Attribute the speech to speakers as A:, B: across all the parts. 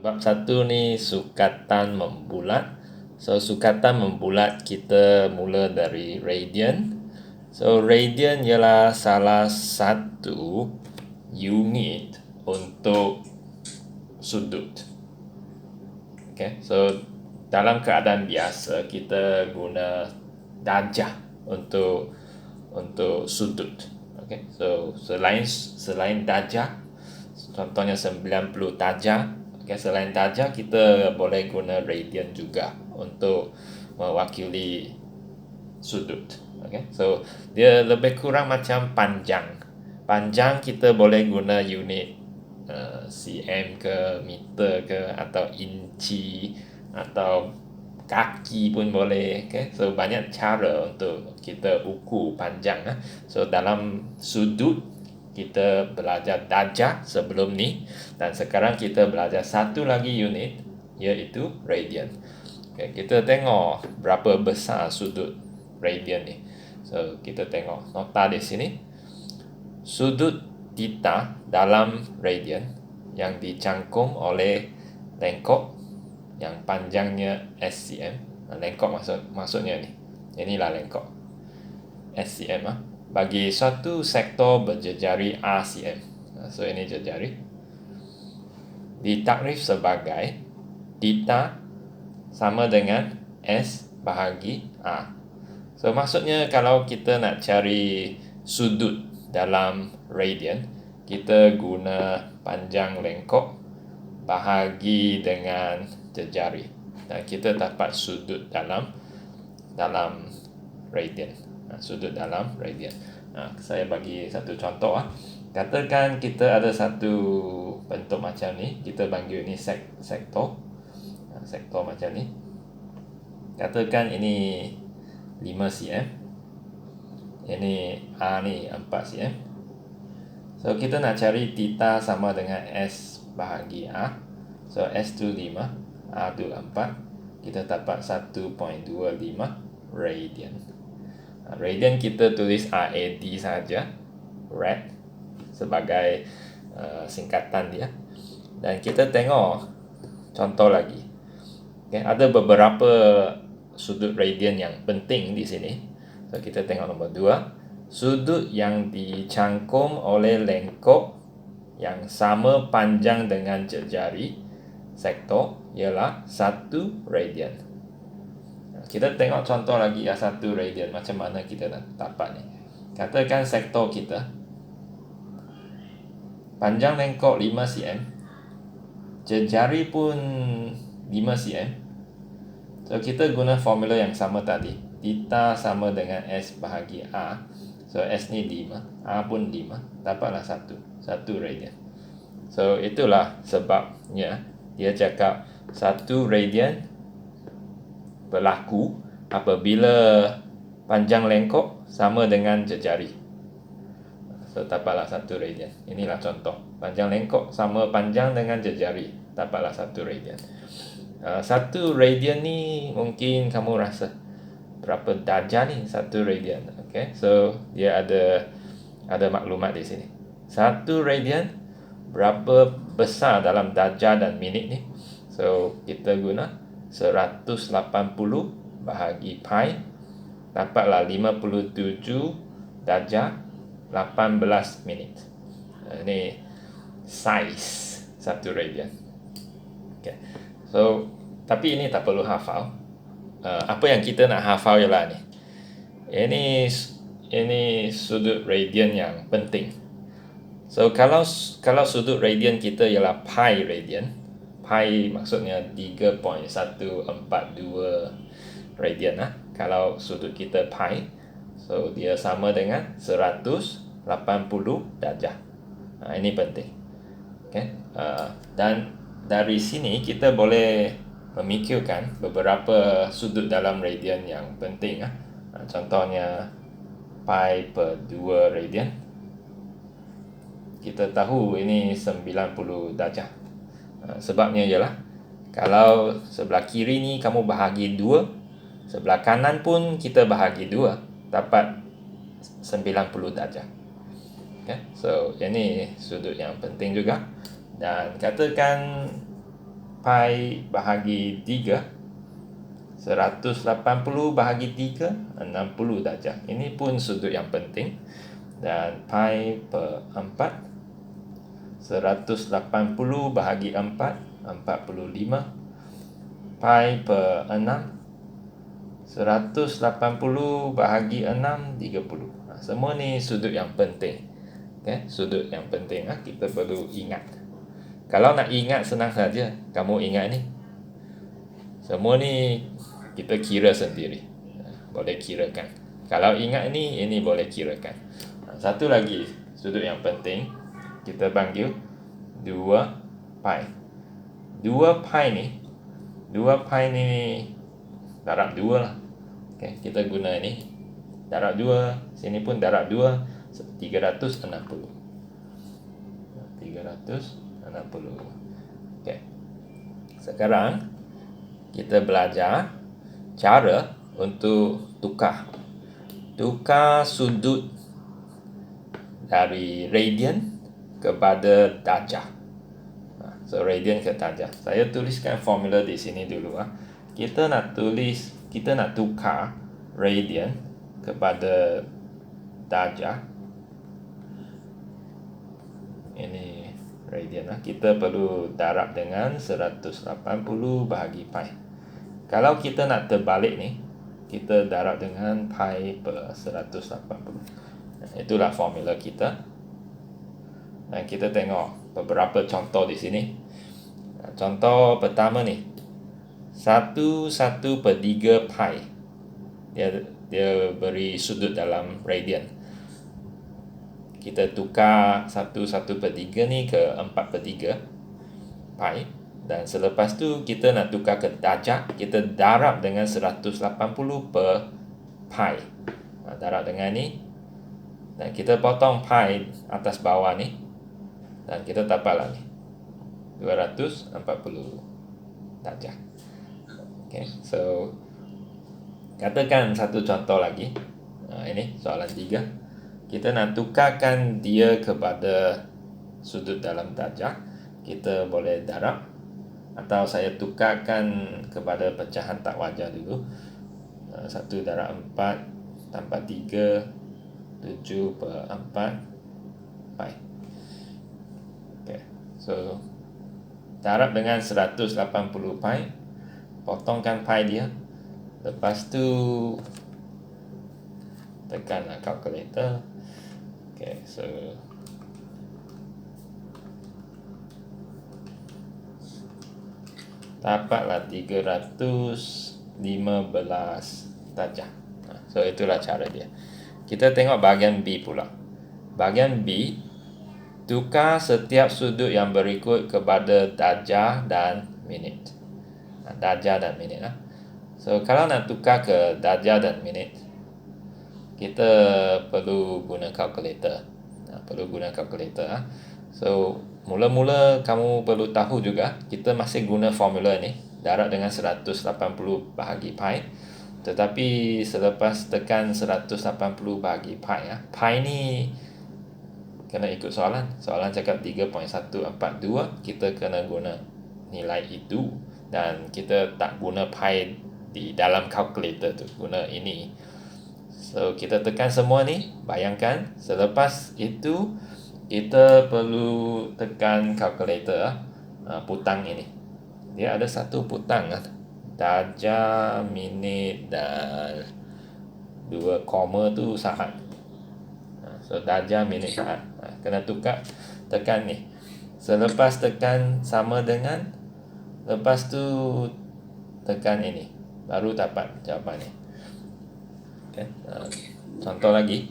A: bab 1 ni sukatan membulat. So sukatan membulat kita mula dari radian. So radian ialah salah satu unit untuk sudut. Okay, so dalam keadaan biasa kita guna darjah untuk sudut. Okay, so selain darjah, contohnya 90 darjah. Okay, selain darjah kita boleh guna radian juga untuk mewakili sudut. Okay, so dia lebih kurang macam panjang. Panjang kita boleh guna unit cm ke meter ke atau inci atau kaki pun boleh. Okay, so banyak cara untuk kita ukur panjang. So dalam sudut kita belajar darjah sebelum ni, dan sekarang kita belajar satu lagi unit iaitu radian. Okay, kita tengok berapa besar sudut radian ni. So kita tengok nota di sini. Sudut theta dalam radian yang dicangkum oleh lengkok yang panjangnya SCM. Lengkok maksudnya ni. Inilah lengkok SCM bagi suatu sektor berjejari RCM. So ini jejari. Ditakrif sebagai theta sama dengan S bahagi A. So maksudnya kalau kita nak cari sudut dalam radian, kita guna panjang lengkok bahagi dengan jejari dan kita dapat sudut dalam radian. Sudut dalam radian. Saya bagi satu contoh. Katakan kita ada satu bentuk macam ni, kita panggil ni sektor. Sektor macam ni. Katakan ini 5 cm. Ini A ni 4 cm. So kita nak cari theta sama dengan S bahagi A. So S tu 5, A tu 4. Kita dapat 1.25 radian. Radian kita tulis RAD saja, rad, sebagai singkatan dia. Dan kita tengok contoh lagi. Okay, ada beberapa sudut radian yang penting di sini. So kita tengok nombor 2. Sudut yang dicangkum oleh lengkok yang sama panjang dengan jejari sektor ialah 1 radian. Kita tengok contoh lagi 1 radian, macam mana kita dapat ni. Katakan sektor kita panjang lengkok 5 cm, jejari pun 5 cm. So kita guna formula yang sama tadi. Theta sama dengan S bahagi A. So S ni 5, A pun 5, dapatlah 1 radian. So itulah sebabnya dia cakap 1 radian berlaku apabila panjang lengkok sama dengan jejari. So dapatlah 1 radian. Inilah contoh. Panjang lengkok sama panjang dengan jejari, dapatlah 1 radian. 1 radian ni mungkin kamu rasa berapa darjah ni 1 radian. Okay, so dia ada maklumat di sini. 1 radian berapa besar dalam darjah dan minit ni. So kita guna 180 bahagi pi, dapatlah 57 darjah 18 minit. Ini size 1 radian. Okay. So tapi ini tak perlu hafal. Apa yang kita nak hafal ialah ni. Ini sudut radian yang penting. So kalau sudut radian kita ialah pi radian, pi maksudnya 3.142 radian. Kalau sudut kita pi, so dia sama dengan 180 darjah. Ini penting. Okay. Dan dari sini kita boleh memikirkan beberapa sudut dalam radian yang penting. Contohnya pi per 2 radian. Kita tahu ini 90 darjah. Sebabnya ialah kalau sebelah kiri ni kamu bahagi 2, sebelah kanan pun kita bahagi 2, dapat 90 darjah. Okay? So ini sudut yang penting juga. Dan katakan pi bahagi 3, 180 bahagi 3, 60 darjah. Ini pun sudut yang penting. Dan pi per 4, 180 bahagi 4, 45. Pi per 6, 180 bahagi 6, 30. Semua ni sudut yang penting. Okay? Sudut yang penting kita perlu ingat. Kalau nak ingat senang saja. Kamu ingat ni. Semua ni kita kira sendiri. Boleh kirakan. Kalau ingat ni, ini boleh kirakan. Satu lagi sudut yang penting, kita panggil 2 pi. 2 pi ni darab 2 lah. Okay, kita guna ni darab 2, sini pun darab 2, 360. Okay. Sekarang kita belajar cara untuk tukar sudut dari radian kepada darjah. So radian ke darjah. Saya tuliskan formula di sini dulu. Kita nak tukar radian kepada darjah. Ini radian. Kita perlu darab dengan 180 bahagi pi. Kalau kita nak terbalik ni, kita darab dengan pi per 180. Itulah formula kita. Dan kita tengok beberapa contoh di sini. Contoh pertama ni, 1/3 pi. Dia beri sudut dalam radian. Kita tukar 1/3 ni ke 4/3 pi. Dan selepas tu kita nak tukar ke darjah, kita darab dengan 180 per pi. Darab dengan ni. Dan kita potong pi atas bawah ni. Dan kita dapatlah ni 240 darjah. Okay, so katakan satu contoh lagi. Ini soalan 3. Kita nak tukarkan dia kepada sudut dalam darjah. Kita boleh darab. Atau saya tukarkan kepada pecahan tak wajar dulu. 1 darab 4 tambah 3, 7 per 4 pi. Okay, so darab dengan 180 pi. Potongkan pi dia. Lepas tu tekanlah calculator. Okay, so dapatlah 315 darjah. So itulah cara dia. Kita tengok bahagian B pula. Bahagian B, tukar setiap sudut yang berikut kepada darjah dan minit. Darjah dan minit. So kalau nak tukar ke darjah dan minit, kita perlu guna calculator. So mula-mula kamu perlu tahu juga, kita masih guna formula ni, darab dengan 180 bahagi pi. Tetapi selepas tekan 180 bahagi pi, pi ni kena ikut soalan. Soalan cakap 3.142, kita kena guna nilai itu. Dan kita tak guna pi di dalam calculator tu, guna ini. So kita tekan semua ni. Bayangkan selepas itu kita perlu tekan calculator, putang ini. Dia ada satu putang, darjah, minit dan 2 koma tu saat. So darjah, minit, saat. Kena tukar, tekan ni. Selepas tekan sama dengan, lepas tu tekan ini, baru dapat jawapan ni. Okay. Contoh lagi,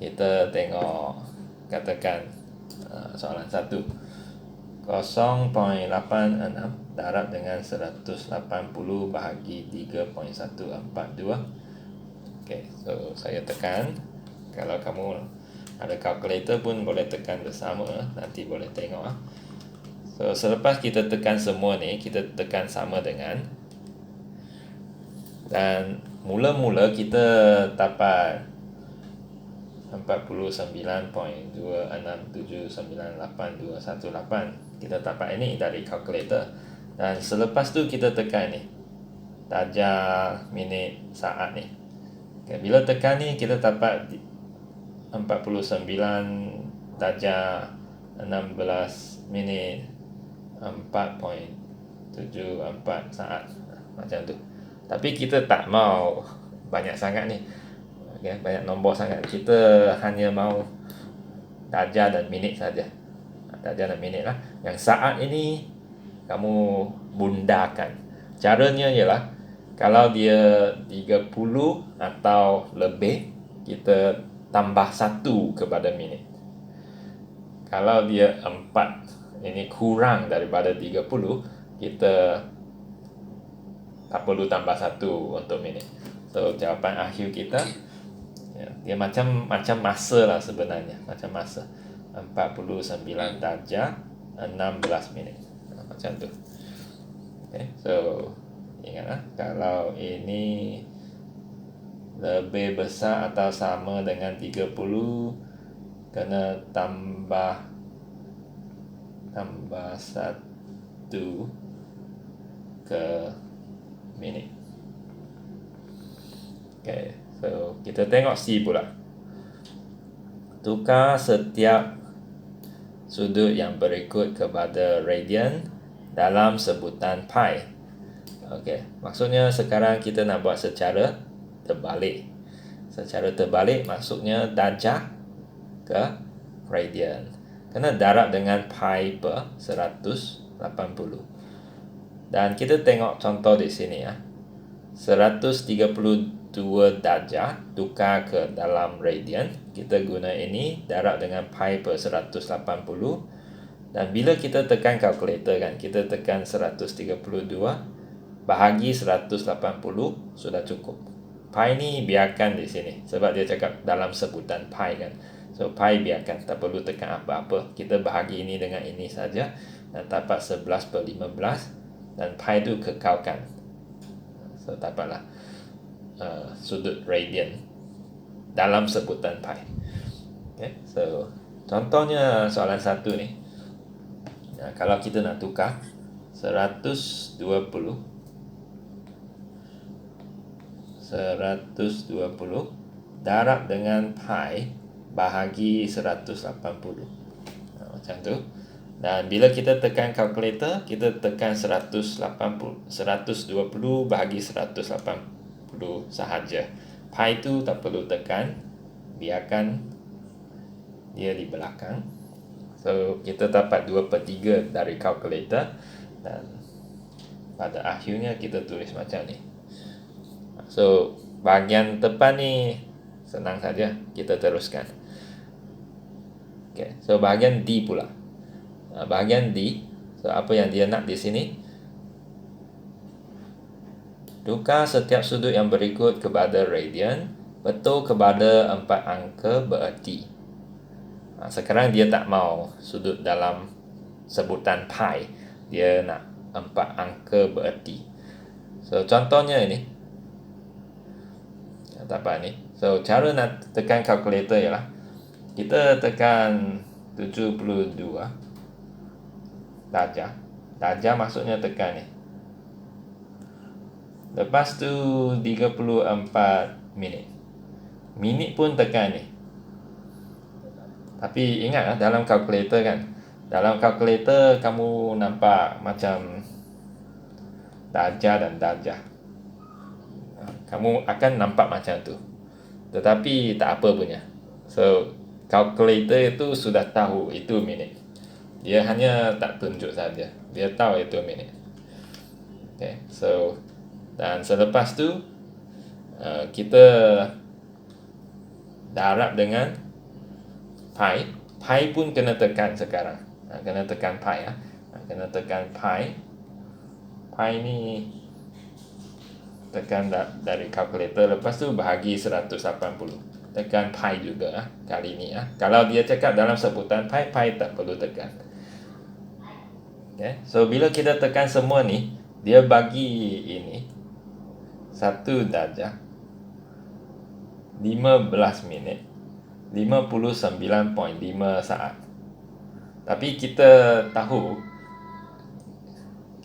A: kita tengok, katakan soalan 1. 0.86 darab dengan 180 bahagi 3.142. Okay, so saya tekan. Kalau kamu ada calculator pun boleh tekan bersama, nanti boleh tengok. So selepas kita tekan semua ni, kita tekan sama dengan, dan mula-mula kita dapat 49.2679818. Kita dapat ini dari calculator. Dan selepas tu kita tekan ni darjah, minit, saat ni. Okay, bila tekan ni kita dapat 49 darjah 16 minit 4.74 saat, macam tu. Tapi kita tak mau banyak sangat ni, okay, banyak nombor sangat. Kita hanya mau darjah dan minit saja. Darjah dan minit lah. Yang saat ini kamu bundakan. Caranya ialah kalau dia 30 atau lebih, kita tambah 1 kepada minit. Kalau dia 4, ini kurang daripada 30, kita tak perlu tambah 1 untuk minit. So jawapan akhir kita, ya, dia macam masa lah sebenarnya, macam masa 49 darjah 16 minit, macam tu. Okay, so ingatlah, kalau ini lebih besar atau sama dengan 30, kena tambah 1 ke minit. Okay, so kita tengok C pula. Tukar setiap sudut yang berikut kepada radian dalam sebutan pi. Okay, maksudnya sekarang kita nak buat secara terbalik. Secara terbalik maksudnya darjah ke radian. Kena darab dengan pi per 180. Dan kita tengok contoh di sini ya. 132 darjah tukar ke dalam radian. Kita guna ini darab dengan pi per 180. Dan bila kita tekan kalkulator kan, kita tekan 132 bahagi 180 sudah cukup. Pi ni biarkan di sini sebab dia cakap dalam sebutan pi kan. So pi biarkan, tak perlu tekan apa-apa. Kita bahagi ini dengan ini saja dan dapat 11 per 15 dan pi tu kekalkan. So dapatlah sudut radian dalam sebutan pi. Okay, so contohnya soalan 1 ni. Kalau kita nak tukar 120 darab dengan pi bahagi 180. Macam tu. Dan bila kita tekan kalkulator, kita tekan 120 bahagi 180 sahaja. Pi tu tak perlu tekan, biarkan dia di belakang. So kita dapat 2/3 dari kalkulator dan pada akhirnya kita tulis macam ni. So bahagian depan ni senang saja, kita teruskan. Okay, so bahagian D pula. Bahagian D, so apa yang dia nak di sini? Tukar setiap sudut yang berikut kepada radian betul kepada 4 angka bererti. Sekarang dia tak mau sudut dalam sebutan pi, dia nak 4 angka bererti. So contohnya ini, dapat ni. So cara nak tekan kalkulator ialah kita tekan 72 darjah. Darjah maksudnya tekan ni. Lepas tu 34 minit. Minit pun tekan ni. Tapi ingat dalam kalkulator kan, dalam kalkulator kamu nampak macam darjah dan darjah. Kamu akan nampak macam tu. Tetapi tak apa punya. So kalkulator itu sudah tahu itu minit. Dia hanya tak tunjuk saja. Dia tahu itu minit. Okay, so dan selepas tu kita darab dengan pi. Pi pun kena tekan sekarang. Kena tekan pi ya. Kena tekan pi. Pi ni tekan dari kalkulator, lepas tu bahagi 180. Tekan pi juga kali ni. Kalau dia cakap dalam sebutan pi, pi tak perlu tekan. Okay. So bila kita tekan semua ni, dia bagi ini 1 darjah 15 minit 59.5 saat. Tapi kita tahu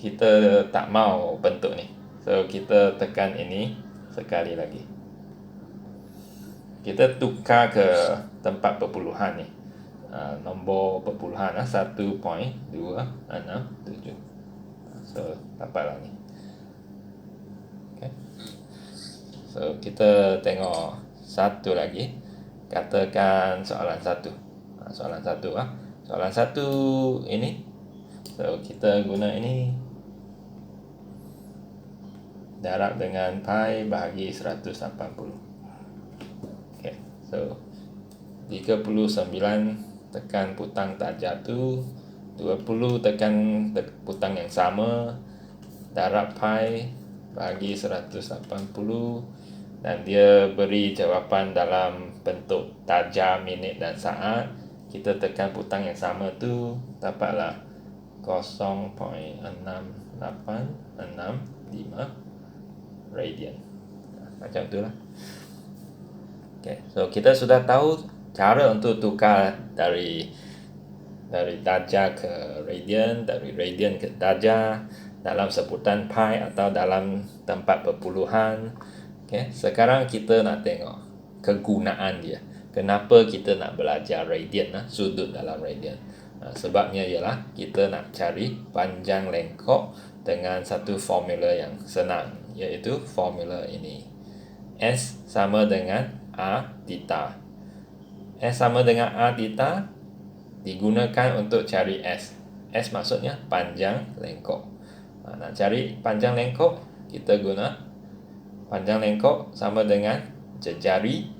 A: kita tak mau bentuk ni. So kita tekan ini sekali lagi. Kita tukar ke tempat perpuluhan ni. Nombor perpuluhan 1.267. So dapatlah ni. Okay. So kita tengok satu lagi. Katakan soalan satu. Soalan satu Soalan satu ini. So kita guna ini. Darab dengan pi bahagi 180. Okay. So 39 tekan putang darjah tu, 20 tekan putang yang sama, darab pi bagi 180, dan dia beri jawapan dalam bentuk darjah, minit dan saat. Kita tekan putang yang sama tu, dapatlah 0.6865 radian. Macam tu lah. Okay. So kita sudah tahu cara untuk tukar dari darjah ke radian, dari radian ke darjah, dalam sebutan pi atau dalam tempat perpuluhan. Okay. Sekarang kita nak tengok kegunaan dia. Kenapa kita nak belajar radian, sudut dalam radian. Sebabnya ialah kita nak cari panjang lengkok dengan satu formula yang senang, iaitu formula ini. S sama dengan A theta. S sama dengan A theta digunakan untuk cari S. S maksudnya panjang lengkok. Nak cari panjang lengkok, kita guna panjang lengkok sama dengan jejari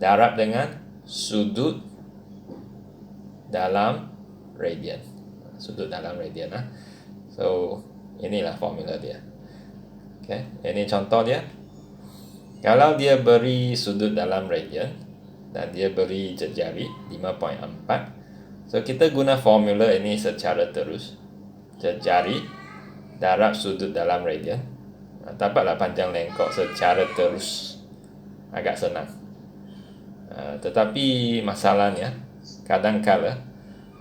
A: darab dengan sudut dalam radian. Sudut dalam radian. So inilah formula dia. Okay. Ini contoh dia. Kalau dia beri sudut dalam radian dan dia beri jejari 5.4, so kita guna formula ini secara terus. Jejari darab sudut dalam radian, dapatlah panjang lengkok secara terus. Agak senang. Tetapi masalahnya kadang-kala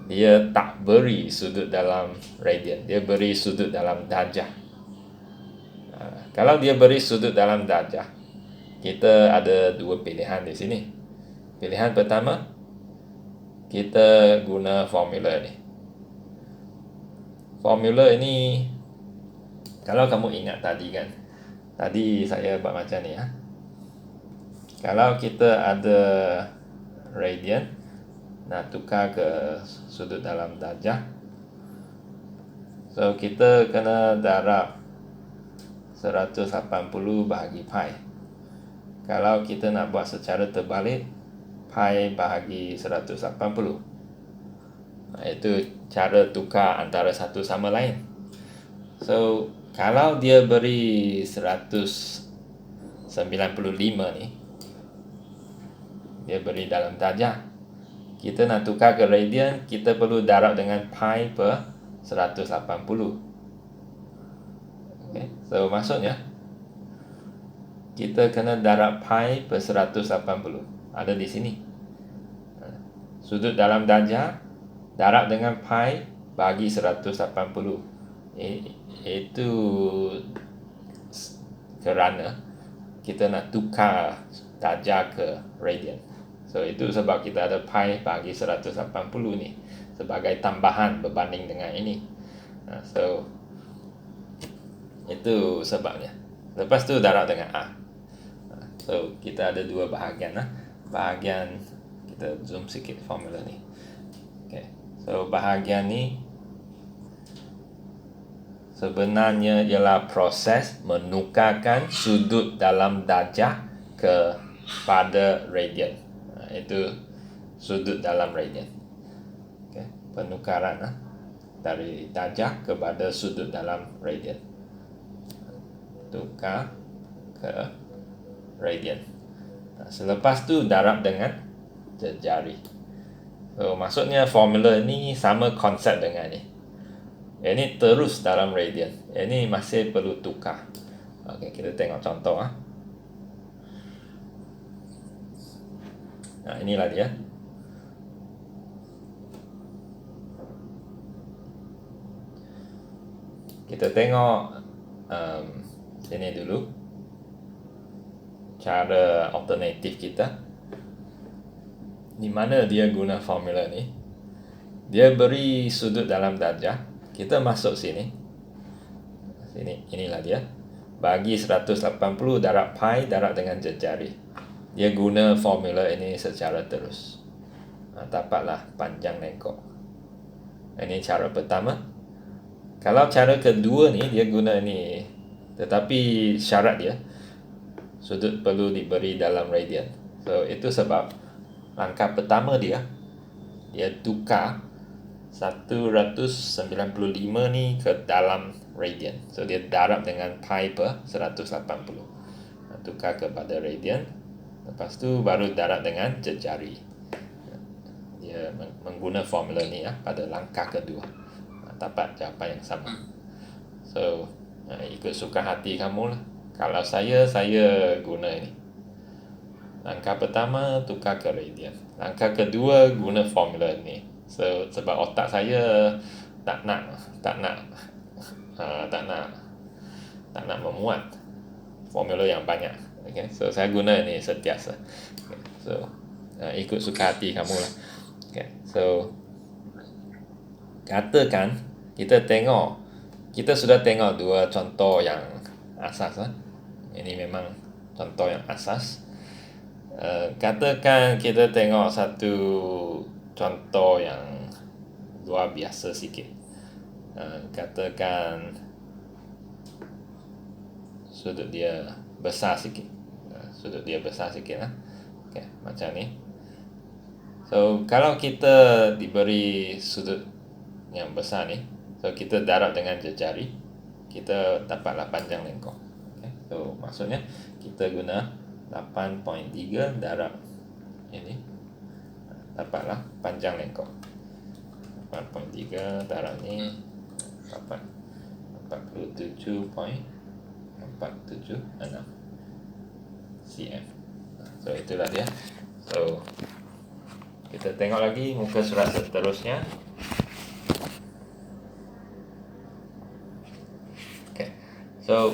A: dia tak beri sudut dalam radian, dia beri sudut dalam darjah. Kalau dia beri sudut dalam darjah, kita ada dua pilihan di sini. Pilihan pertama, kita guna formula ni. Formula ini, kalau kamu ingat tadi kan, tadi saya buat macam ni. Kalau kita ada radian, nak tukar ke sudut dalam darjah, so kita kena darab 180 bahagi pi. Kalau kita nak buat secara terbalik, pi bahagi 180. Itu cara tukar antara satu sama lain. So kalau dia beri 195 ni, dia beri dalam darjah, kita nak tukar ke radian, kita perlu darab dengan pi per 180. Okay. So maksudnya kita kena darab pi per 180. Ada di sini. Sudut dalam darjah darab dengan pi bagi 180. Itu kerana kita nak tukar darjah ke radian. So itu sebab kita ada pi bagi 180 ni sebagai tambahan berbanding dengan ini. So itu sebabnya. Lepas tu darab dengan A. So kita ada dua bahagian. Bahagian, kita zoom sikit formula ni. Okay. So bahagian ni sebenarnya ialah proses menukarkan sudut dalam darjah kepada radian. Itu sudut dalam radian. Okay. Penukaran dari darjah kepada sudut dalam radian. Tukar ke radian. Selepas tu darab dengan jejari. So maksudnya formula ni sama konsep dengan ni. Ini terus dalam radian. Ini masih perlu tukar. Okey, kita tengok contoh. Inilah dia. Kita kita tengok sini dulu cara alternatif kita. Di mana dia guna formula ni? Dia beri sudut dalam darjah. Kita masuk sini. Inilah dia. Bagi 180 darab pi darab dengan jejari. Dia guna formula ini secara terus. Dapatlah panjang lengkok. Ini cara pertama. Kalau cara kedua ni dia guna ni, tetapi syarat dia sudut perlu diberi dalam radian. So itu sebab langkah pertama dia tukar 195 ni ke dalam radian. So dia darab dengan pi per 180. Tukar kepada radian. Lepas tu baru darab dengan jejari. Dia mengguna formula ni pada langkah kedua. Dapat jawapan yang sama. So ikut suka hati kamu lah. Kalau saya guna ini. Langkah pertama tukar ke radian. Langkah kedua guna formula ni. So sebab otak saya tak nak memuat formula yang banyak. Okay, so saya guna ni setiasa. Okay, so ikut suka hati kamu lah. Okay, so katakan kita sudah tengok dua contoh yang asas. Ini memang contoh yang asas. Katakan kita tengok satu contoh yang luar biasa sikit. Katakan sudut dia besar sikit. Okay, macam ni. So kalau kita diberi sudut yang besar ni, so kita darab dengan jejari, kita dapatlah panjang lengkok. Okay, so maksudnya kita guna 8.3 darab ini, dapatlah panjang lengkok. 8.3 darab ni dapat 47.476 cm. So itulah dia. So kita tengok lagi muka surat seterusnya. Okay. So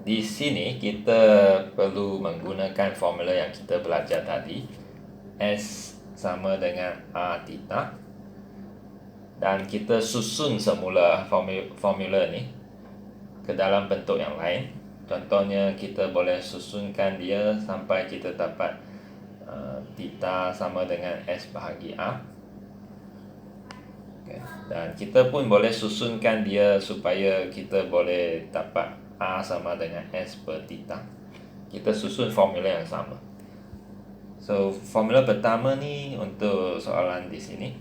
A: di sini kita perlu menggunakan formula yang kita belajar tadi. S sama dengan R theta. Dan kita susun semula formula ni ke dalam bentuk yang lain. Contohnya kita boleh susunkan dia sampai kita dapat theta sama dengan S bahagi R. Okay. Dan kita pun boleh susunkan dia supaya kita boleh dapat R sama dengan S per theta. Kita susun formula yang sama. So formula pertama ni untuk soalan di sini.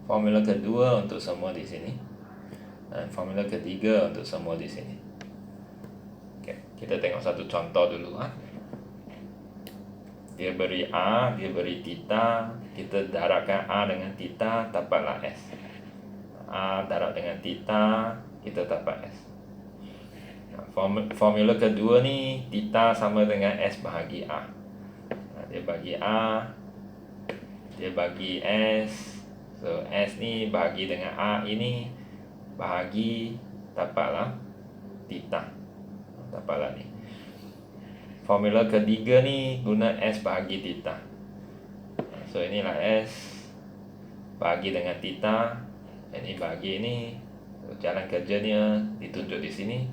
A: Formula kedua untuk semua di sini. Dan formula ketiga untuk semua di sini. Okay, kita tengok satu contoh dulu. Dia beri R, dia beri theta. Kita darabkan R dengan theta, dapatlah S. R darab dengan theta, kita dapat S. Formula kedua ni, theta sama dengan S bahagi R. Dia bagi R, dia bagi S. So S ni bahagi dengan R ini, bahagi, dapatlah theta. Dapatlah ni. Formula ketiga ni guna S bahagi theta. So inilah S bahagi dengan theta. Ini bahagi ini. So, jalan kerjanya ditunjuk di sini.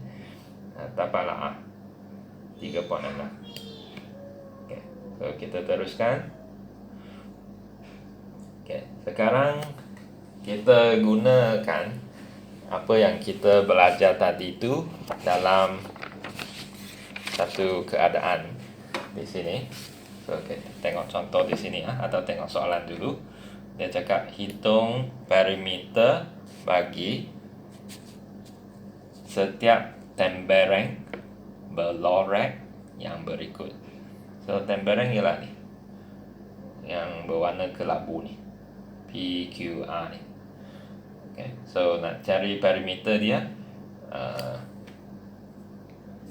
A: Dapatlah A 3.6. Okay. So kita teruskan. Okay. Sekarang kita gunakan apa yang kita belajar tadi itu dalam satu keadaan di sini. So, okay, tengok contoh di sini atau tengok soalan dulu. Dia cakap hitung perimeter bagi setiap tembereng berlorek yang berikut. So tembereng ialah ni, yang berwarna kelabu ni, PQR ni. Okay, so nak cari perimeter dia,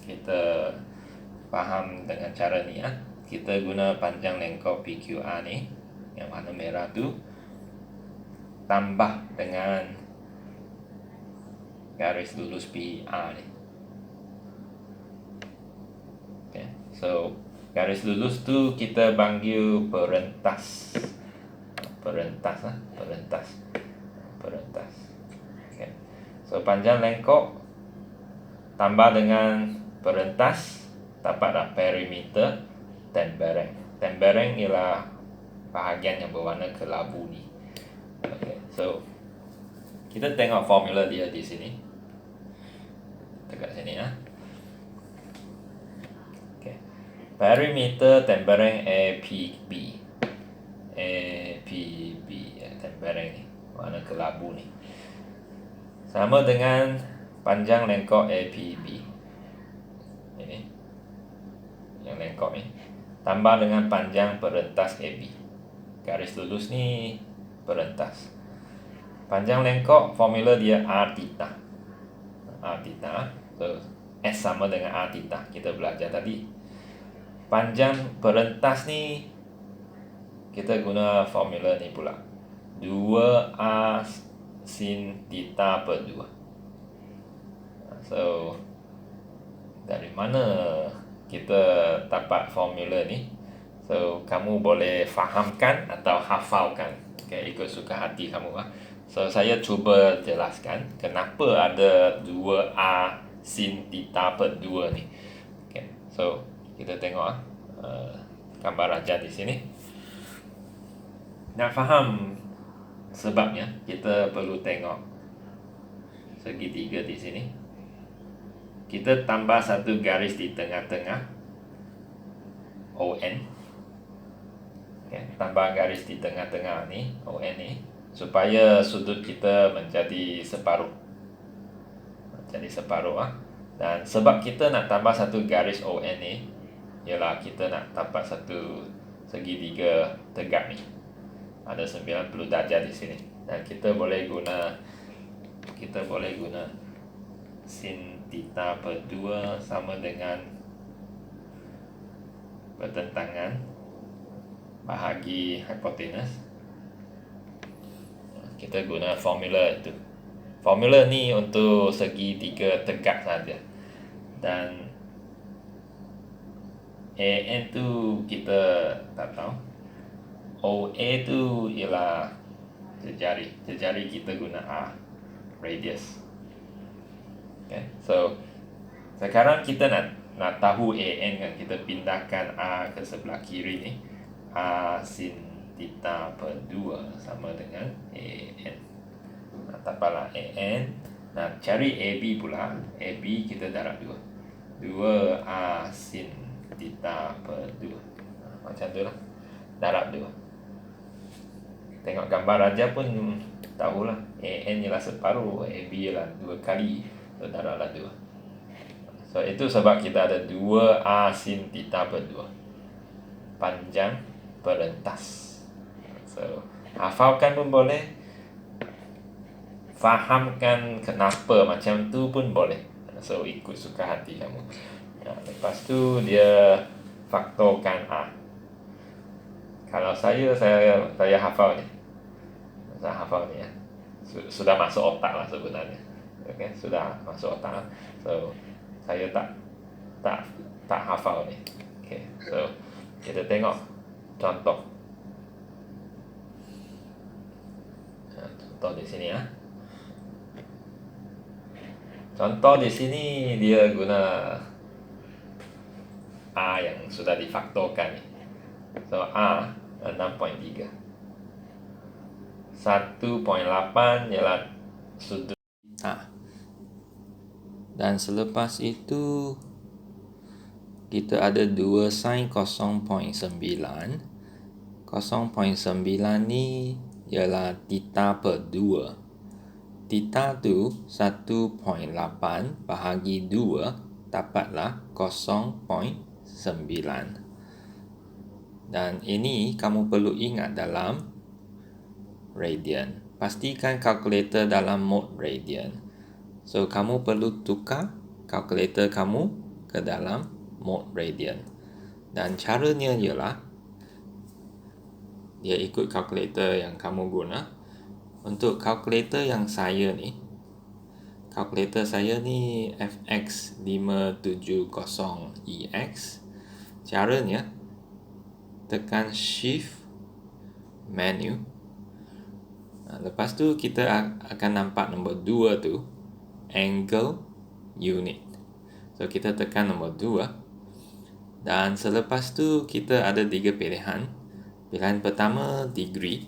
A: kita faham dengan cara ni. Kita guna panjang lengkok PQR ni yang warna merah tu, tambah dengan garis lurus PR ni. Okay. So garis lurus tu kita panggil perentas. Perentas. Okay. So panjang lengkok tambah dengan perentas dapatlah perimeter tembereng. Tembereng ialah bahagian yang berwarna kelabu ni. Okay. So kita tengok formula dia di sini. Dekat sini ya. Okay. Perimeter tembereng APB. APB tembereng ni, warna kelabu ni. Sama dengan panjang lengkok APB. Ini. Yang lengkok ni tambah dengan panjang perentas AB. Garis lurus ni perentas. Panjang lengkok formula dia R theta. R theta. So S sama dengan R theta. Kita belajar tadi. Panjang perentas ni kita guna formula ni pula. 2R sin theta per 2. So dari mana kita dapat formula ni? So kamu boleh fahamkan atau hafalkan. Okay, ikut suka hati kamu lah. So saya cuba jelaskan kenapa ada 2R sin theta per 2 ni. Okay, so kita tengok gambar raja di sini. Nak faham sebabnya kita perlu tengok segitiga di sini. Kita tambah satu garis di tengah-tengah ON. Okay, tambah garis di tengah-tengah ni ON ni supaya sudut kita menjadi separuh. Jadi separuh ah. Dan sebab kita nak tambah satu garis ON ni ialah kita nak dapat satu segitiga tegak ni. Ada 90 darjah di sini. Dan kita boleh guna sin theta per 2 sama dengan pertentangan bahagi hipotenus. Kita guna formula itu. Formula ni untuk segitiga tegak saja. Dan AN tu kita tak tahu. OA tu ialah jejari. Jejari kita guna R, radius. Okay. So sekarang kita nak tahu AN kan, kita pindahkan R ke sebelah kiri ni. R sin theta per 2 sama dengan AN. Dapatlah AN. Nah, cari AB pula. AB kita darab 2. 2R sin theta per 2. Macam tu lah. Darab 2. Tengok gambar raja pun tahulah. AN ialah separuh, AB ialah 2 kali. So darablah 2. So itu sebab kita ada 2R sin theta per 2. Panjang perentas. So hafalkan pun boleh, fahamkan kenapa macam tu pun boleh. So ikut suka hati kamu. Lepas tu dia faktorkan R. Kalau saya hafal ni. Saya hafal ni ya. Sudah masuk otak lah sebenarnya. Okay, sudah masuk otak lah. So saya tak hafal ni. Okay, so kita tengok contoh. Contoh di sini ya. Contoh di sini dia guna A yang sudah difaktorkan ni. So A 6.3. 1.8 ialah sudut A. Dan selepas itu kita ada 2 sin 0.9. 0.9 ni ialah theta per 2. Theta tu 1.8 bahagi 2 dapatlah 0.9. Dan ini kamu perlu ingat dalam radian. Pastikan kalkulator dalam mode radian. So kamu perlu tukar kalkulator kamu ke dalam mode radian. Dan caranya ialah dia ikut kalkulator yang kamu guna. Untuk kalkulator yang saya ni, kalkulator saya ni FX570EX. Caranya, tekan Shift Menu. Lepas tu kita akan nampak nombor 2 tu, Angle Unit. So kita tekan nombor 2. Dan selepas tu kita ada 3 pilihan. Pilihan pertama degree.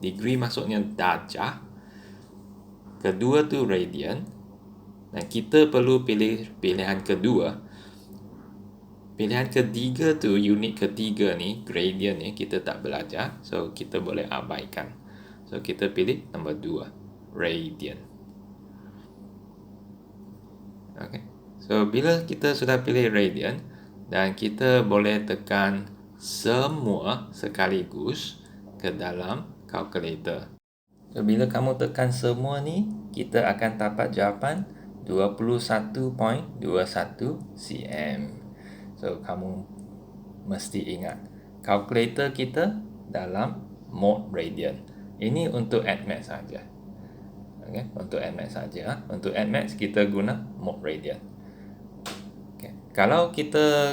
A: Degree maksudnya darjah. Kedua tu radian. Dan kita perlu pilih pilihan kedua. Pilihan ketiga tu, unit ketiga ni, gradient ni, kita tak belajar. So, kita boleh abaikan. So, kita pilih nombor 2, radian. Okay. So, bila kita sudah pilih radian, dan kita boleh tekan semua sekaligus ke dalam kalkulator. So, bila kamu tekan semua ni, kita akan dapat jawapan 21.21 cm. So, kamu mesti ingat, kalkulator kita dalam mode radian. Ini untuk AddMath saja. Okay, untuk AddMath saja. Untuk AddMath kita guna mode radian. Okay. Kalau kita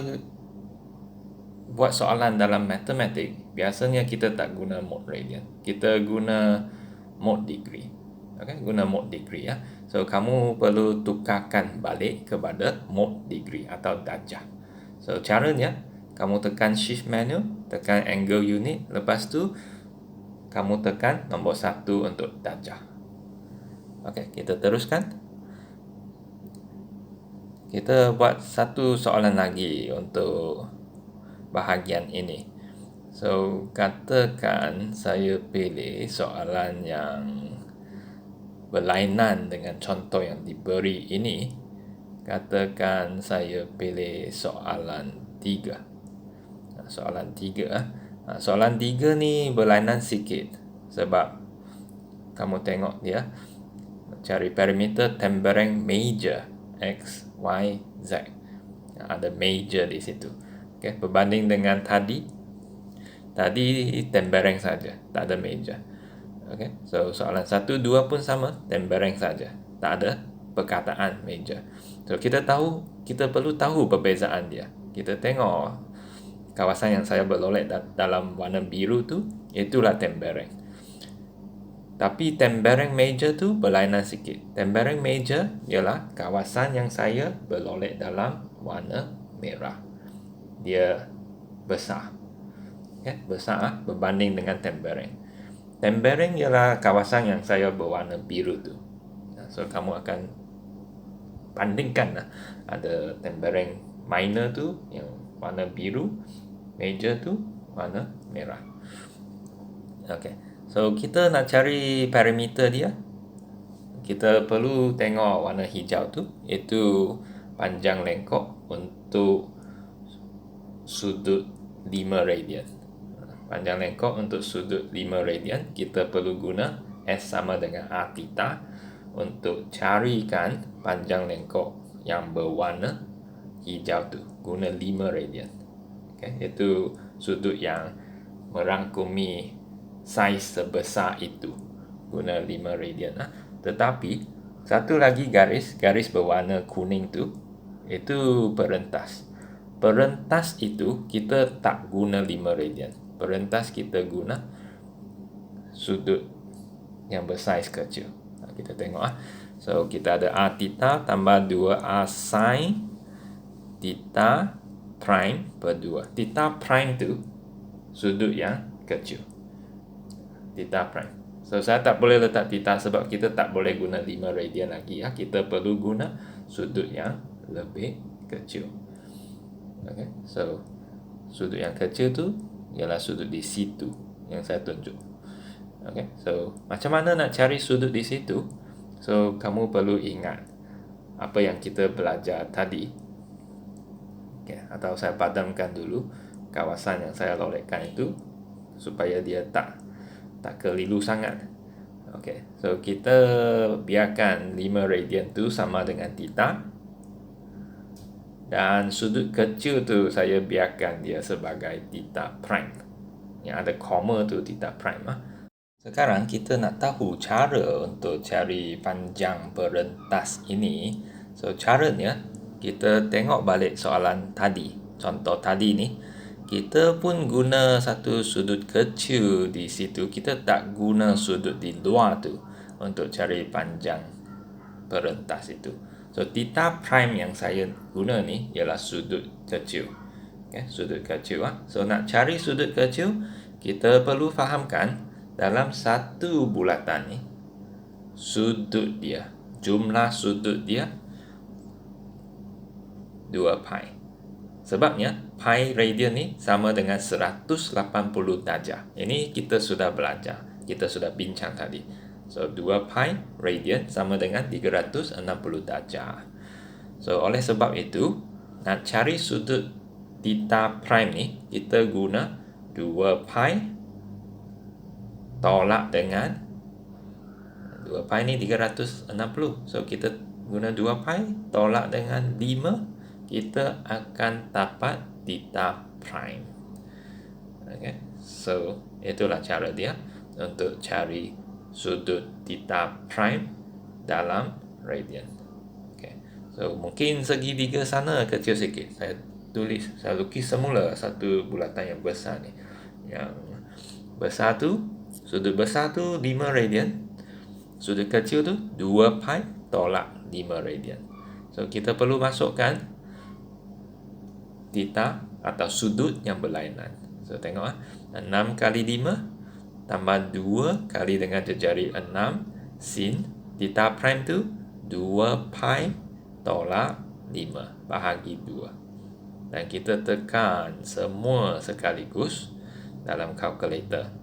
A: buat soalan dalam matematik, biasanya kita tak guna mode radian. Kita guna mode degree. Okay, guna mode degree ya. So, kamu perlu tukarkan balik kepada mode degree atau darjah. So, caranya, kamu tekan Shift Menu, tekan Angle Unit. Lepas tu, kamu tekan nombor 1 untuk darjah. Okey, kita teruskan. Kita buat satu soalan lagi untuk bahagian ini. So, katakan saya pilih soalan yang berlainan dengan contoh yang diberi ini. Katakan saya pilih soalan 3. Soalan 3. Soalan 3 ni berlainan sikit. Sebab kamu tengok dia, cari parameter tempereng major X, Y, Z. Ada major di situ. Okay, berbanding dengan tadi tempereng saja, tak ada major. Okay, so soalan 1, 2 pun sama, tempereng saja, tak ada perkataan major. So, kita perlu tahu perbezaan dia. Kita tengok kawasan yang saya berlolek dalam warna biru tu, itulah tempereng. Tapi tempereng major tu berlainan sikit. Tempereng major ialah kawasan yang saya berlolek dalam warna merah. Dia besar. Okay, besar berbanding dengan tempereng. Tempereng ialah kawasan yang saya berwarna biru tu. So, kamu akan bandingkan lah. Ada tempereng minor tu yang warna biru, major tu warna merah. Okay. So, kita nak cari parameter dia. Kita perlu tengok warna hijau tu, iaitu panjang lengkok untuk sudut 5 radian. Panjang lengkok untuk sudut 5 radian, kita perlu guna S sama dengan R theta untuk carikan panjang lengkok yang berwarna hijau tu, guna 5 radian. Okay, iaitu sudut yang merangkumi saiz sebesar itu, guna 5 radian. Tetapi satu lagi garis berwarna kuning tu, itu perentas. Perentas itu kita tak guna 5 radian. Perentas kita guna sudut yang bersaiz kecil. Kita tengok So, kita ada R theta tambah 2R sin theta prime per 2. Theta prime tu sudut yang kecil. Theta prime. So, saya tak boleh letak theta sebab kita tak boleh guna 5 radian lagi ya. Kita perlu guna sudut yang lebih kecil. Okay. So, sudut yang kecil tu ialah sudut di situ yang saya tunjuk. Okay. So, macam mana nak cari sudut di situ? So, kamu perlu ingat apa yang kita belajar tadi. Okay. Atau saya padamkan dulu kawasan yang saya lolekkan itu supaya dia tak keliru sangat. Okay. So, kita biarkan 5 radian tu sama dengan theta. Dan sudut kecil tu saya biarkan dia sebagai theta prime. Yang ada koma tu theta prime. Sekarang kita nak tahu cara untuk cari panjang perentas ini. So caranya kita tengok balik soalan tadi. Contoh tadi ni kita pun guna satu sudut kecil di situ. Kita tak guna sudut di luar tu untuk cari panjang perentas itu. So theta prime yang saya guna ni ialah sudut kecil. Okay, sudut kecil. So nak cari sudut kecil, kita perlu fahamkan dalam satu bulatan ni, sudut dia, jumlah sudut dia 2 pi. Sebabnya pi radian ni sama dengan 180 darjah. Ini kita sudah belajar, kita sudah bincang tadi. So 2 pi radian sama dengan 360 darjah. So oleh sebab itu, nak cari sudut theta prime ni, kita guna 2 pi tolak dengan 2 pi ni 360. So kita guna 2 pi tolak dengan 5, kita akan dapat theta prime. Okay. So itulah cara dia untuk cari sudut theta prime dalam radian. Okay. So mungkin segitiga sana kecil sikit. Saya lukis semula satu bulatan yang besar ni. Yang besar tu, sudut besar tu 5 radian, sudut kecil tu 2 pi tolak 5 radian. So kita perlu masukkan theta atau sudut yang berlainan. So tengok 6 kali 5 tambah 2 kali dengan jejari 6 sin theta prime tu 2 pi tolak 5 bahagi 2. Dan kita tekan semua sekaligus dalam kalkulator.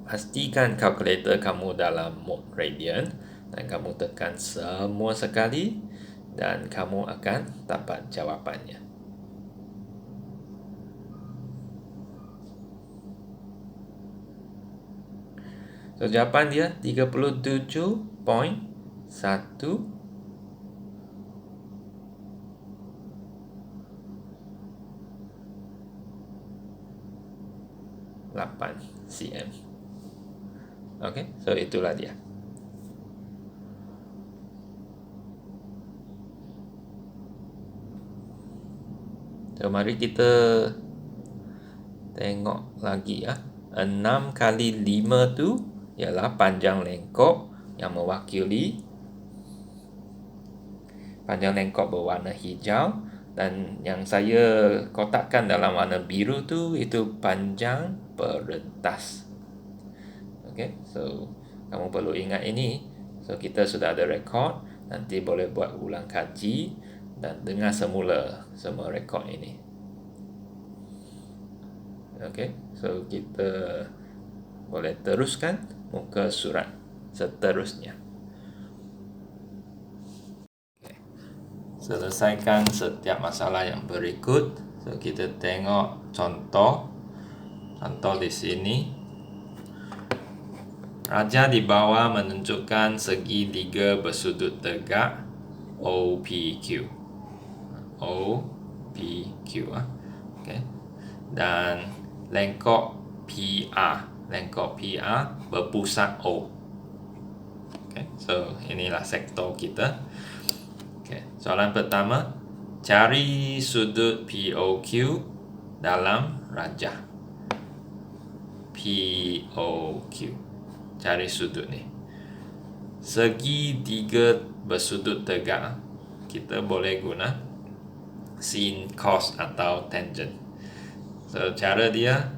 A: Pastikan kalkulator kamu dalam mode radian dan kamu tekan semua sekali dan kamu akan dapat jawapannya. So jawapan dia 37.1 cm. Okay, so itulah dia. So mari kita tengok lagi 6 kali 5 tu ialah panjang lengkok yang mewakili panjang lengkok berwarna hijau, dan yang saya kotakkan dalam warna biru tu itu panjang perentas. Okay, so kamu perlu ingat ini. So kita sudah ada rekod, nanti boleh buat ulang kaji dan dengar semula semua rekod ini. Okay, so kita boleh teruskan muka surat seterusnya. Okay. Selesaikan setiap masalah yang berikut. So kita tengok contoh di sini. Raja di bawah menunjukkan segitiga bersudut tegak OPQ. Okay. Dan lengkok PR berpusat O. Okay. So inilah sektor kita. Okay. Soalan pertama, cari sudut POQ dalam rajah. POQ. Cari sudut ni. Segitiga bersudut tegak, kita boleh guna sin, cos atau tangent. So cara dia,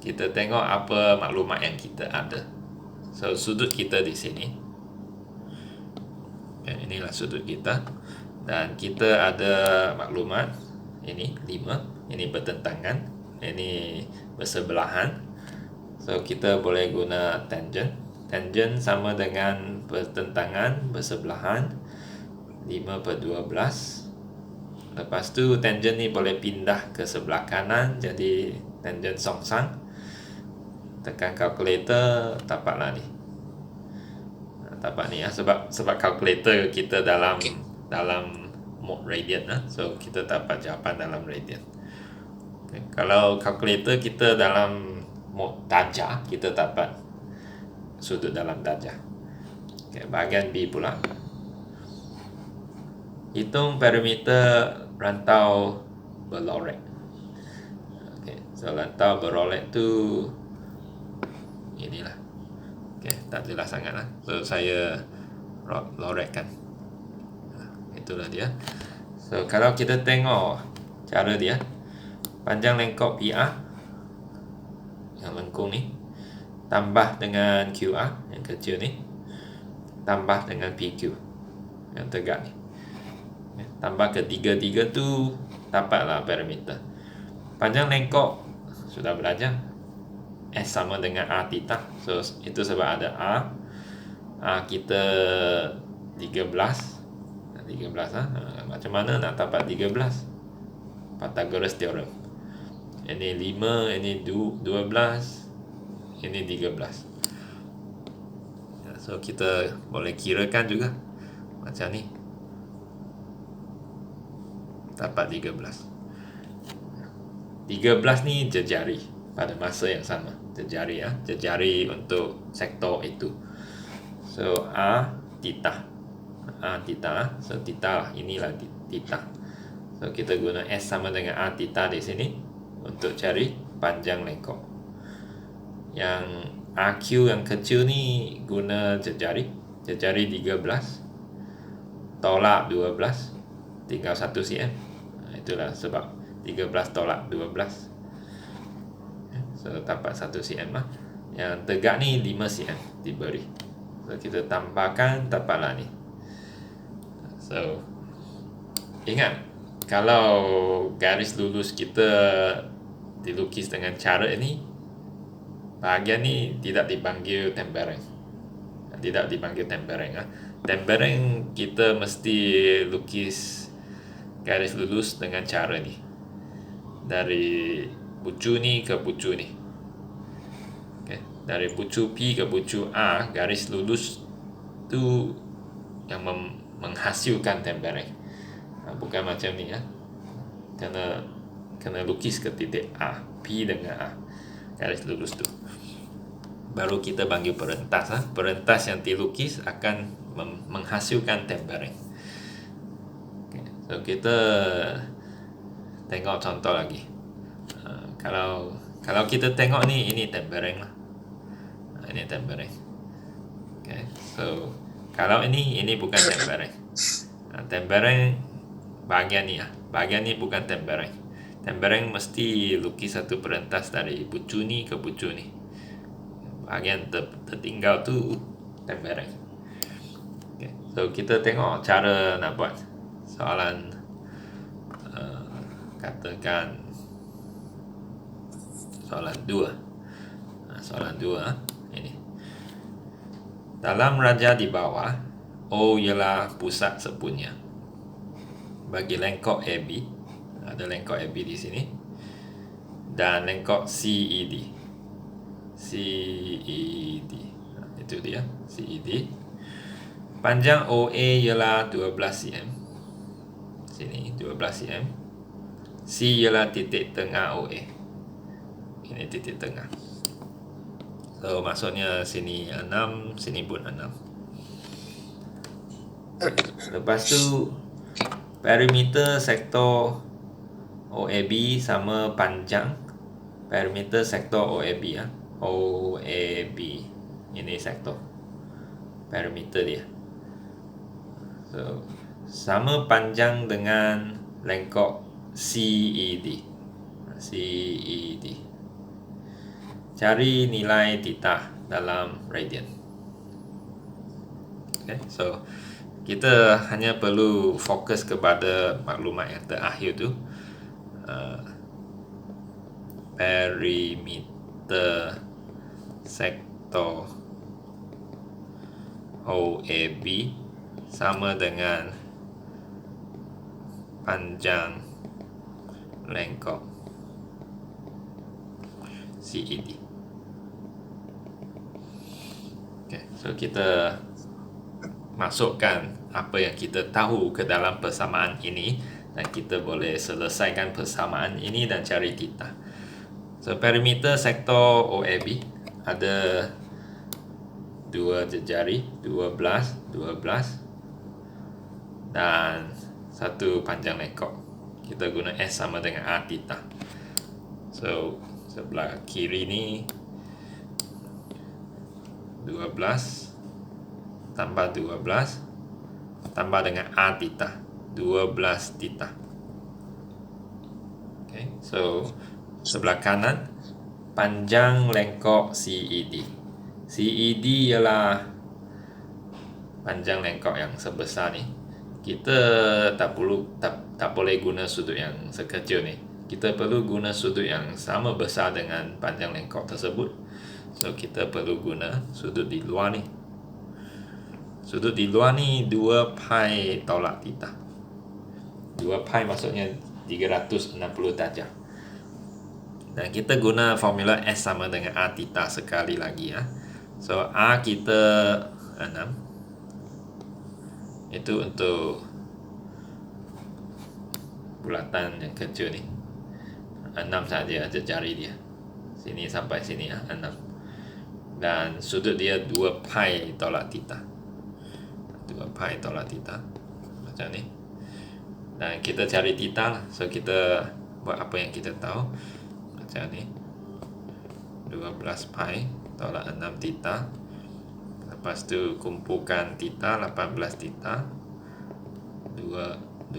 A: kita tengok apa maklumat yang kita ada. So sudut kita di sini. Inilah sudut kita. Dan kita ada maklumat ini 5, ini bertentangan, ini bersebelahan. So kita boleh guna tangent. Tangent sama dengan bertentangan, bersebelahan, 5/12. Lepas tu tangent ni boleh pindah ke sebelah kanan, jadi tangent songsang. Tekan kalkulator, dapatlah ni. Dapat ni sebab kalkulator kita dalam mode radian so kita dapat jawapan dalam radian. Okay. Kalau kalkulator kita dalam mode darjah, kita dapat sudut dalam darjah. Okay, bahagian B pula. Hitung perimeter rantau berlorek. Okay, so rantau berlorek tu inilah. Okay, tak jelas sangat lah. So saya lorekkan. Itulah dia. So kalau kita tengok cara dia, panjang lengkok PR yang lengkung ni tambah dengan QR yang kecil ni tambah dengan PQ yang tegak ni, tambah ketiga-tiga tu dapatlah perimeter. Panjang lengkok sudah belajar, S sama dengan R theta. So itu sebab ada R kita 13 lah. Macam mana nak dapat 13? Pythagoras theorem. Ini 5, ini 12, ini 13. So kita boleh kirakan juga macam ni, dapat 13. 13 ni jejari pada masa yang sama, jejari jejari untuk sektor itu. So R theta, so theta inilah theta. So kita guna S sama dengan R theta di sini untuk cari panjang lengkok. Yang RQ yang kecil ni guna jejari 13 tolak 12 tinggal 1 cm. Itulah sebab 13 tolak 12. So dapat 1 cm lah. Yang tegak ni 5 cm diberi. So kita tambahkan dapatlah ni. So ingat, kalau garis lurus kita dilukis dengan cara ini, bahagian ni tidak dipanggil tempereng. Tidak dipanggil tempereng. Tempereng kita mesti lukis garis lurus dengan cara ni, dari bucu ni ke bucu ni. Okay. Dari bucu P ke bucu A, garis lurus tu yang menghasilkan tempereng. Bukan macam ni kena lukis ke titik A, P dengan A, garis lurus tu baru kita panggil perentas. Perentas yang dilukis akan menghasilkan tempereng. Okay. So kita tengok contoh lagi. Kalau kita tengok ni, ini tempereng lah. Ini tempereng. Okay. So kalau ini bukan tempereng. Tempereng bahagian ni bahagian ni bukan tempereng. Tempereng mesti lukis satu perentas dari bucu ni ke bucu ni. Bahagian tertinggal tu tempereng. Okay. So kita tengok cara nak buat soalan. Katakan soalan 2. Soalan 2 ini. Dalam raja di bawah, O ialah pusat sepunya. Bagi lengkok AB, ada lengkok AB di sini, dan lengkok CED. Itu dia, CED. Panjang OA ialah 12 cm. Sini 12 cm. C ialah titik tengah OA. Ini titik tengah. So maksudnya sini 6, sini pun 6. Lepas tu perimeter sektor OAB sama panjang perimeter sektor OAB OAB. Ini sektor perimeter dia. So sama panjang dengan lengkok CED. Cari nilai theta dalam radian. Okay, so kita hanya perlu fokus kepada maklumat yang terakhir tu. Perimeter sektor OAB sama dengan panjang lengkok CED. Okay, so kita masukkan apa yang kita tahu ke dalam persamaan ini, dan kita boleh selesaikan persamaan ini dan cari theta. So perimeter sektor OAB ada 2 jejari, 12, 12, dan 1 panjang lengkok. Kita guna S sama dengan A theta. So sebelah kiri ni 12 tambah 12 tambah dengan A theta, 12 theta. Okay, so sebelah kanan panjang lengkok CED. CED ialah panjang lengkok yang sebesar ni. Kita tak boleh guna sudut yang sekecil ni. Kita perlu guna sudut yang sama besar dengan panjang lengkok tersebut. So kita perlu guna sudut di luar ni. Sudut di luar ni 2 pi tolak theta. 2 pi maksudnya 360 darjah. Dan kita guna formula S sama dengan A theta sekali lagi ya. So A kita 6. Itu untuk bulatan yang kecil ni. 6 saja jari dia. Sini sampai sini ya, 6. Dan sudut dia 2 pi tolak theta. 2 pi tolak theta. Macam ni. Dan kita cari theta lah. So kita buat apa yang kita tahu. Macam ni. 12 pi tolak 6 theta. Lepas tu kumpulkan theta 18 theta. 12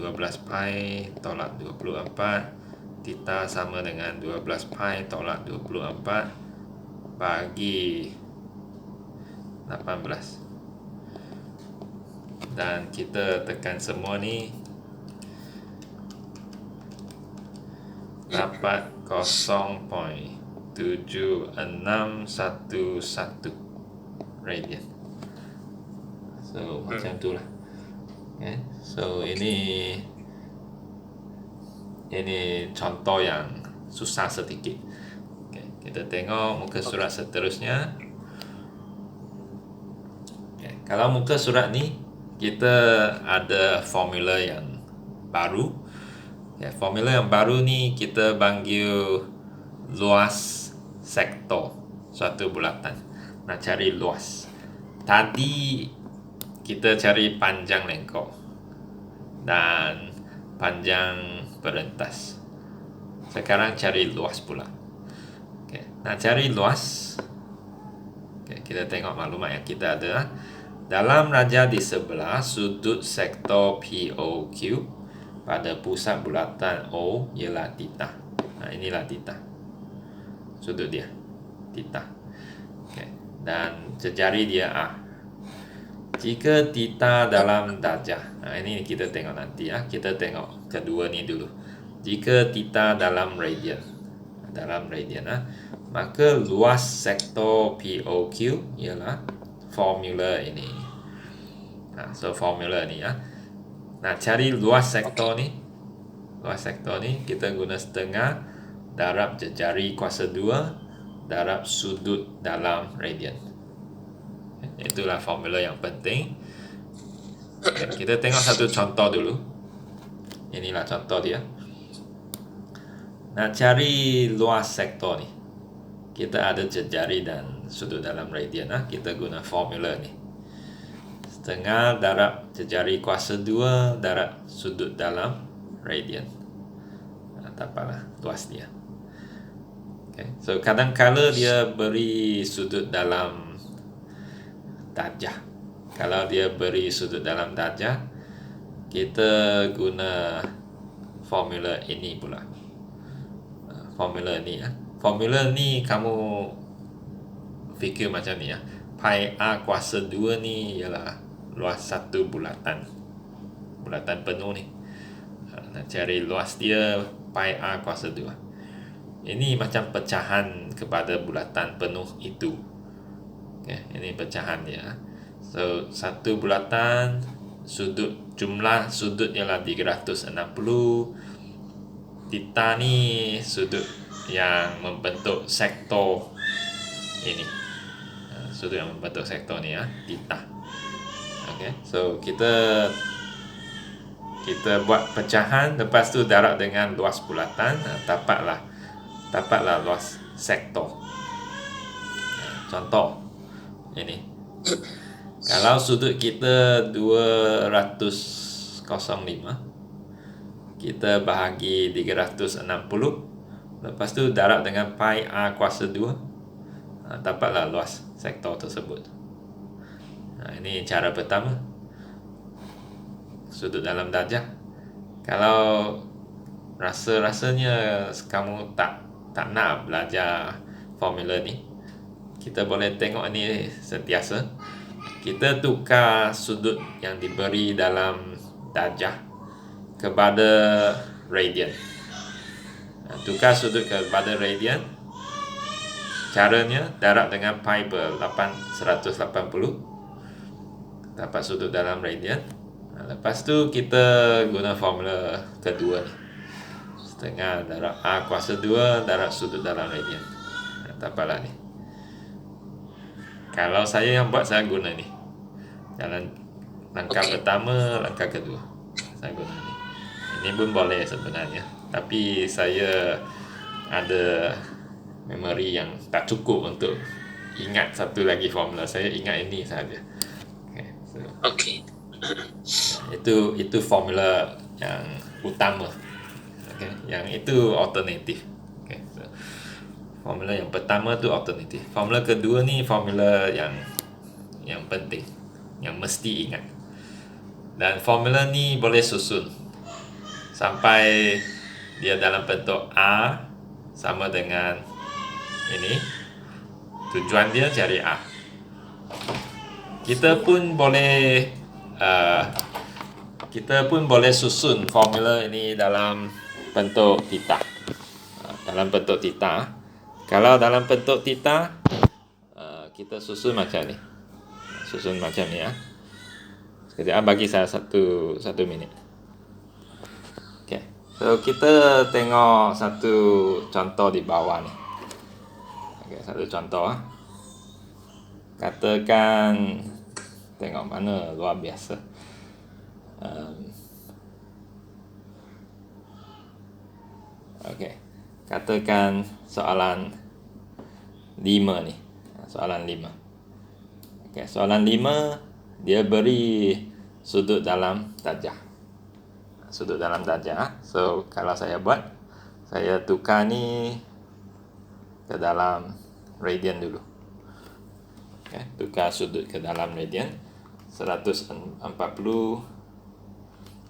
A: pi tolak 24. Theta sama dengan 12 pi tolak 24 bagi 18. Dan kita tekan semua ni, dapat 0.7611 radian. So macam tu lah. Okay. So ini contoh yang susah sedikit. Okay. Kita tengok muka surat seterusnya. Okay. Kalau muka surat ni kita ada formula yang baru. Okay. Formula yang baru ni kita panggil luas sektor suatu bulatan. Nak cari luas. Tadi kita cari panjang lengkok dan panjang perentas. Sekarang cari luas pula. Okay. Nak cari luas, okay, kita tengok maklumat yang kita ada. Dalam raja di sebelah sudut sektor POQ pada pusat bulatan O ialah theta. Nah, inilah theta. Sudut dia theta. Okay. Dan jejari dia A. Jika theta dalam darjah, nah ini kita tengok nanti ya. Kita tengok kedua ni dulu. Jika theta dalam radian, maka luas sektor POQ ialah formula ini. Nah, so formula ni ya. Nah, cari luas sektor ni. Luas sektor ni kita guna setengah darab jejari kuasa 2 darab sudut dalam radian. Itulah formula yang penting. Kita tengok satu contoh dulu. Inilah contoh dia. Nak cari luas sektor ni, kita ada jejari dan sudut dalam radian. Kita guna formula ni. Setengah darab jejari kuasa 2 darab sudut dalam radian. Dapatlah luas dia. Okay. So kadang-kala dia beri sudut dalam darjah. Kalau dia beri sudut dalam darjah, kita guna formula ini pula. Formula ni ya. Formula ni kamu fikir macam ni ya. Pi A kuasa 2 ni ialah luas satu bulatan. Bulatan penuh ni. Nak cari luas dia pi A kuasa 2. Ini macam pecahan kepada bulatan penuh itu. Okay, ini pecahan dia. So satu bulatan, jumlah sudut ialah 360. Theta ni sudut yang membentuk sektor ini. Sudut yang membentuk sektor ni ya, theta. Okay, so kita buat pecahan, lepas tu darab dengan luas bulatan, dapatlah luas sektor. Contoh ini Kalau sudut kita 205, kita bahagi 360, lepas tu darab dengan pi A kuasa 2, dapatlah luas sektor tersebut. Ini cara pertama, sudut dalam darjah. Kalau rasanya kamu tak nak belajar formula ni, kita boleh tengok ni sentiasa. Kita tukar sudut yang diberi dalam darjah kepada radian. Tukar sudut kepada radian, caranya darab dengan pi per 180, dapat sudut dalam radian. Lepas tu kita guna formula kedua ni, setengah darab A kuasa 2 darab sudut dalam radian. Dapatlah ni. Kalau saya yang buat, saya guna ni. Langkah pertama, langkah kedua, saya guna ni. Ini pun boleh sebenarnya, tapi saya ada memori yang tak cukup untuk ingat satu lagi formula. Saya ingat ini saja.
B: Okay.
A: Itu formula yang utama. Okay. Yang itu alternatif. Okay. So, formula yang pertama tu alternatif. Formula kedua ni formula yang penting, yang mesti ingat. Dan formula ni boleh susun sampai dia dalam bentuk A sama dengan ini. Tujuan dia cari A. Kita pun boleh susun formula ini dalam bentuk theta. Dalam bentuk theta. Kalau dalam bentuk theta, kita susun macam ni. Susun macam ni ya. Sekejap, bagi saya satu minit. Okay. So kita tengok satu contoh di bawah ni. Okay, satu contoh. Katakan, tengok mana luar biasa. Okay. Katakan soalan 5 ni. Soalan 5. Okay, soalan 5 dia beri sudut dalam darjah. Sudut dalam darjah. So kalau saya buat, saya tukar ni ke dalam radian dulu. Okay, tukar sudut ke dalam radian. 140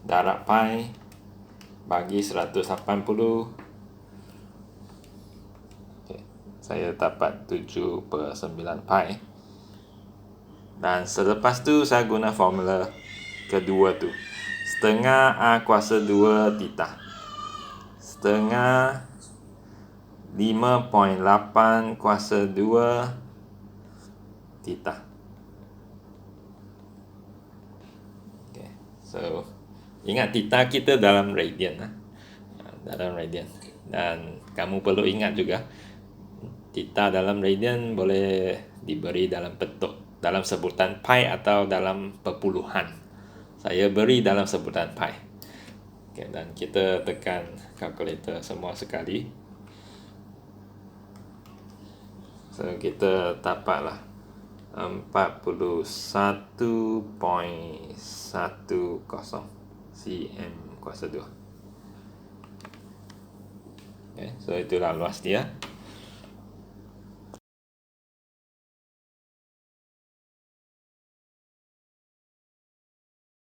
A: darab pi bagi 180. Okay, saya dapat 7/9 pi. Dan selepas tu saya guna formula kedua tu, setengah A kuasa 2 theta, setengah 5.8 kuasa 2 theta. Okay. So ingat theta kita dalam radian, dalam radian. Dan kamu perlu ingat juga, theta dalam radian boleh diberi dalam bentuk, dalam sebutan pi atau dalam perpuluhan. Saya beri dalam sebutan pi. Okay, dan kita tekan kalkulator semua sekali. So kita dapatlah 41.10 cm kuasa 2. Okay, so itulah luas dia.